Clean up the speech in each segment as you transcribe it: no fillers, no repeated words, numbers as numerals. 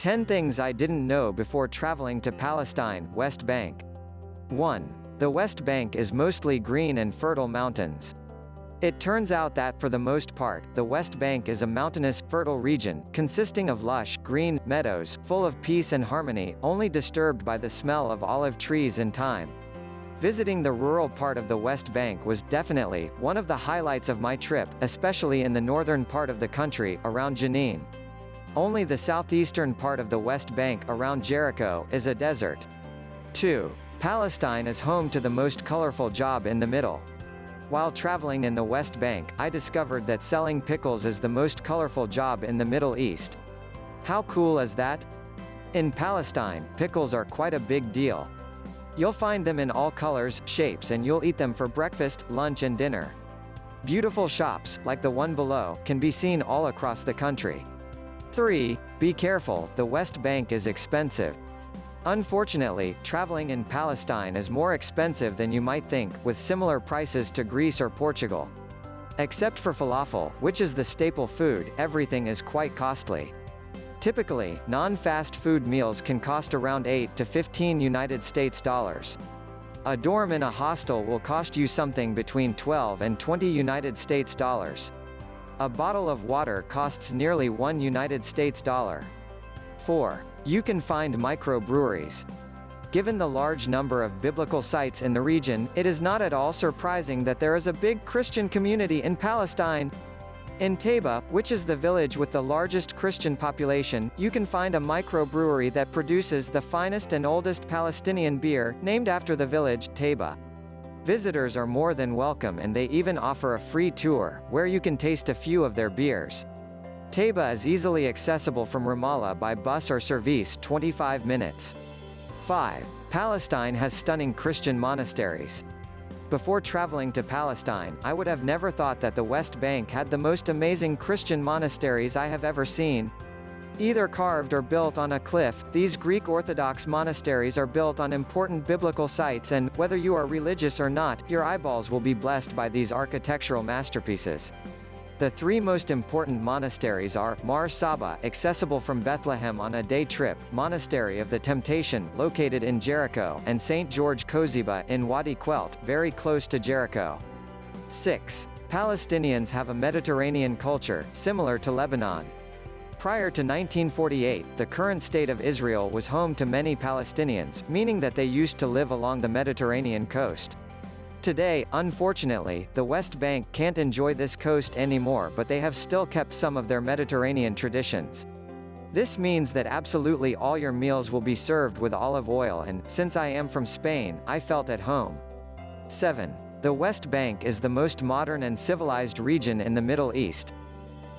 10 things I didn't know before traveling to Palestine, West Bank. 1. The West Bank is mostly green and fertile mountains. It turns out that, for the most part, the West Bank is a mountainous, fertile region, consisting of lush, green, meadows, full of peace and harmony, only disturbed by the smell of olive trees and thyme. Visiting the rural part of the West Bank was definitely one of the highlights of my trip, especially in the northern part of the country, around Jenin. Only the southeastern part of the West Bank, around Jericho, is a desert. 2. Palestine is home to the most colorful job in the middle. While traveling in the West Bank, I discovered that selling pickles is the most colorful job in the Middle East. How cool is that? In Palestine, pickles are quite a big deal. You'll find them in all colors, shapes, and you'll eat them for breakfast, lunch and dinner. Beautiful shops, like the one below, can be seen all across the country. 3. Be careful, the West Bank is expensive. Unfortunately, traveling in Palestine is more expensive than you might think, with similar prices to Greece or Portugal. Except for falafel, which is the staple food, everything is quite costly. Typically, non-fast food meals can cost around $8 to $15 United States dollars. A dorm in a hostel will cost you something between $12 and $20 United States dollars. A bottle of water costs nearly $1 United States dollar. 4. You can find microbreweries. Given the large number of biblical sites in the region, it is not at all surprising that there is a big Christian community in Palestine. In Taiba, which is the village with the largest Christian population, you can find a microbrewery that produces the finest and oldest Palestinian beer, named after the village, Taiba. Visitors are more than welcome, and they even offer a free tour, where you can taste a few of their beers. Taiba is easily accessible from Ramallah by bus or service 25 minutes. 5. Palestine has stunning Christian monasteries. Before traveling to Palestine, I would have never thought that the West Bank had the most amazing Christian monasteries I have ever seen. Either carved or built on a cliff, these Greek Orthodox monasteries are built on important biblical sites, and, whether you are religious or not, your eyeballs will be blessed by these architectural masterpieces. The 3 most important monasteries are, Mar Saba, accessible from Bethlehem on a day trip, Monastery of the Temptation, located in Jericho, and St. George Koziba, in Wadi Quelt, very close to Jericho. 6. Palestinians have a Mediterranean culture, similar to Lebanon. Prior to 1948, the current state of Israel was home to many Palestinians, meaning that they used to live along the Mediterranean coast. Today, unfortunately, the West Bank can't enjoy this coast anymore, but they have still kept some of their Mediterranean traditions. This means that absolutely all your meals will be served with olive oil, and, since I am from Spain, I felt at home. 7. The West Bank is the most modern and civilized region in the Middle East.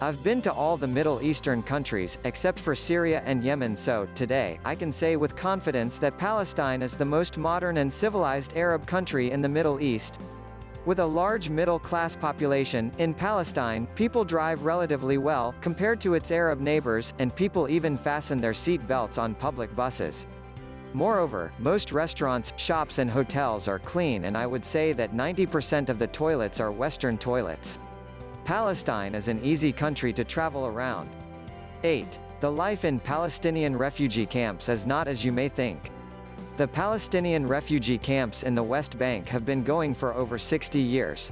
I've been to all the Middle Eastern countries, except for Syria and Yemen, so, today, I can say with confidence that Palestine is the most modern and civilized Arab country in the Middle East. With a large middle-class population, in Palestine, people drive relatively well, compared to its Arab neighbors, and people even fasten their seat belts on public buses. Moreover, most restaurants, shops and hotels are clean, and I would say that 90% of the toilets are Western toilets. Palestine is an easy country to travel around. 8. The life in Palestinian refugee camps is not as you may think. The Palestinian refugee camps in the West Bank have been going for over 60 years.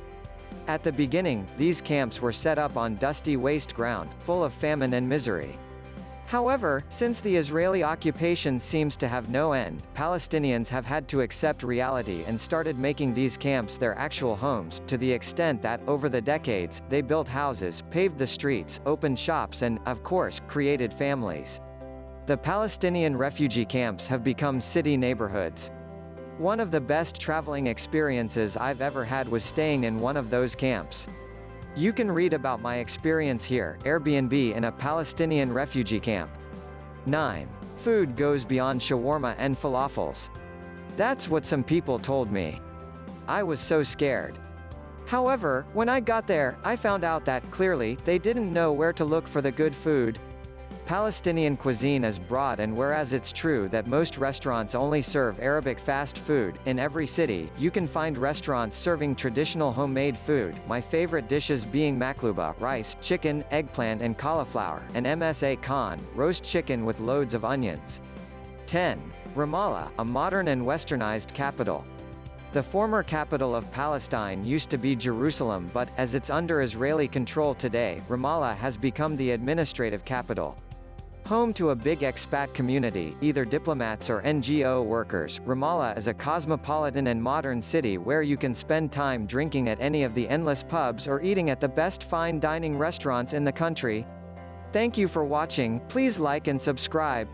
At the beginning, these camps were set up on dusty waste ground, full of famine and misery. However, since the Israeli occupation seems to have no end, Palestinians have had to accept reality and started making these camps their actual homes, to the extent that, over the decades, they built houses, paved the streets, opened shops and, of course, created families. The Palestinian refugee camps have become city neighborhoods. One of the best traveling experiences I've ever had was staying in one of those camps. You can read about my experience here, Airbnb in a Palestinian refugee camp. 9. Food goes beyond shawarma and falafels. That's what some people told me. I was so scared. However, when I got there, I found out that, clearly, they didn't know where to look for the good food. Palestinian cuisine is broad, and whereas it's true that most restaurants only serve Arabic fast food, in every city, you can find restaurants serving traditional homemade food, my favorite dishes being makluba rice, chicken, eggplant and cauliflower, and msa khan, roast chicken with loads of onions. 10. Ramallah, a modern and westernized capital. The former capital of Palestine used to be Jerusalem, but, as it's under Israeli control today, Ramallah has become the administrative capital. Home to a big expat community, either diplomats or NGO workers, Ramallah is a cosmopolitan and modern city where you can spend time drinking at any of the endless pubs or eating at the best fine dining restaurants in the country. Thank you for watching, please like and subscribe.